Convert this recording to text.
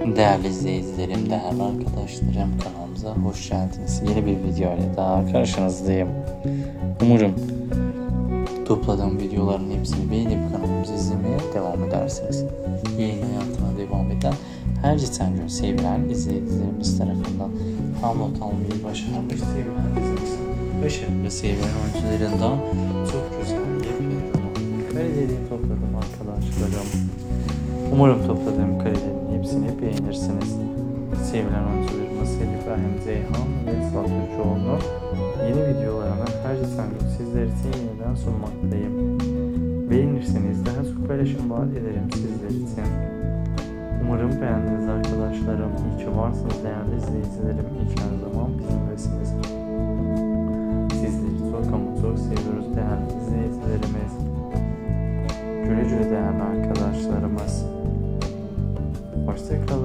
Değerli izleyicilerim, değerli arkadaşlarım, kanalımıza hoş geldiniz. Yeni bir video ile daha karşınızdayım. Umarım topladığım videoların hepsini beğenip kanalımızı izlemeye devam edersiniz. Yayın hayatına devam eden her geçen gün sevilen izleyicilerimiz tarafından tam not almayı başarmış sevilen dizimizin başarılı sevilen oyuncularından çok güzel kareleri topladım arkadaşlarım. Umarım topladığım karelerin hepsini beğenirsiniz. Sevilen oyuncularımız İbrahim Zeyhan ve Sıla Türkoğlu yeni videolarımı her geçen gün sizler için yeniden sunmaktayım. Beğenirseniz daha çok paylaşım vaat ederim sizler için. Umarım beğendiniz arkadaşlarım. İyi ki varsınız değerli izleyicilerim. İyi ki her zaman bizimlesiniz. Sizleri çok ama çok seviyoruz değerli izleyicilerimiz. Güle güle değerli arkadaşlarımız. Hoşça kalın.